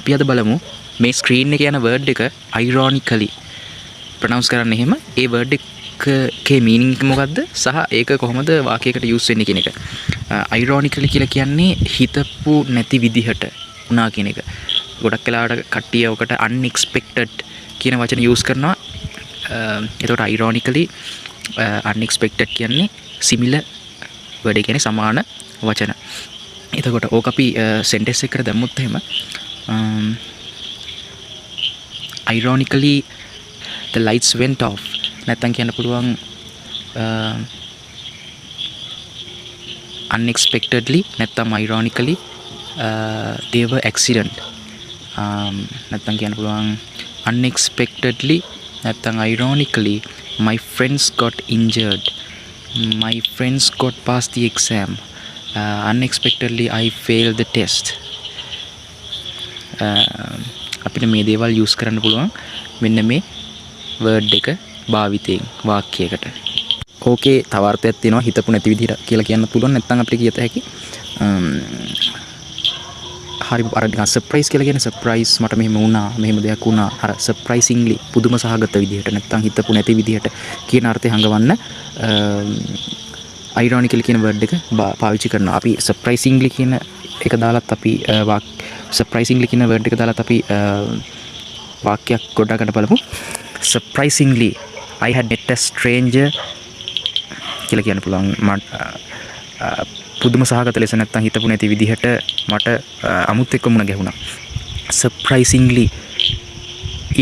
අපි අද බලමු මේ ස්ක්‍රීන් එකේ යන වර්ඩ් එක ironically ප්‍රොනවුන්ස් කරන්න එහෙම ඒ වර්ඩ් එකේ මීනින්ග් එක මොකද්ද සහ ඒක කොහොමද වාක්‍යයකට යූස් වෙන්නේ කියන එක. ironically කියලා කියන්නේ හිතපු නැති විදිහට වුණා කියන එක. ගොඩක් වෙලාවට කට්ටිය ඔකට unexpected කියන වචන යූස් කරනවා. එතකොට ironically unexpected කියන්නේ similar වර්ඩ් එක කියන්නේ සමාන වචන. එතකොට ඕක අපි සෙන්ටෙන්ස් එකකට දැම්මොත් එහෙම ironically the lights went off නැත්තම් කියන්න පුළුවන් unexpectedly නැත්තම් ironically there were accident නැත්තම් කියන්න පුළුවන් unexpectedly නැත්තම් ironically my friends got injured my friends got past the exam unexpectedly I failed the test. අපිට මේ දේවල් යූස් කරන්න පුළුවන් මෙන්න මේ වර්ඩ් එක භාවිතයෙන් වාක්‍යයකට. ඕකේ තව අර්ථයක් තියෙනවා හිතපු නැති විදිහට කියලා කියන්න පුළුවන්. නැත්නම් අපිට කියත හැකි හරි අර සර්ප්‍රයිස් කියලා කියන සර්ප්‍රයිස් මට මෙහෙම වුණා මෙහෙම දෙයක් වුණා අර සර්ප්‍රයිසින්ග්ලි පුදුම සහගත විදිහට නැත්නම් හිතපු නැති විදිහට කියන අර්ථය හංගවන්න ironically කියන වර්ඩ් එක පාවිච්චි කරනවා. අපි surprisingly කියන එක දාලත් අපි surprisingly කියන වර්ඩ් එක දාලත් අපි වාක්‍යයක් ගොඩක් ගන්න බලමු. Surprisingly I had met a stranger කියලා කියන්න පුළුවන්. පුදුම සහගත ලෙස නැත්තම් හිතපු නැති විදිහට මට අමුත් එක්ක මුණ ගැහුණා. Surprisingly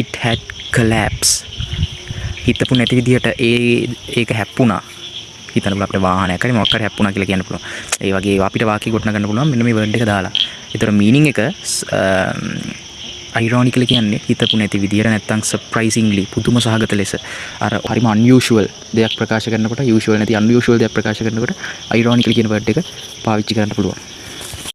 it had collapsed. හිතපු නැති විදිහට ඒක හැප්පුණා. හිතන්න බලන්න අපේ වාහනයක් හරි මොකක් හරි හැප්පුණා කියලා කියන්න පුළුවන්. ඒ වගේ අපිට වාක්‍ය ගොඩනගා ගන්න පුළුවන් මෙන්න මේ වර්ඩ් එක දාලා. ඒතර මීනින්ග් එක ironically කියන්නේ හිතපු නැති විදියට නැත්තම් surprisingly පුදුම සහගත ලෙස අර හරිම unusual දෙයක් ප්‍රකාශ කරනකොට usual නැති unusual දෙයක් ප්‍රකාශ කරනකොට ironically කියන වර්ඩ් එක පාවිච්චි කරන්න පුළුවන්.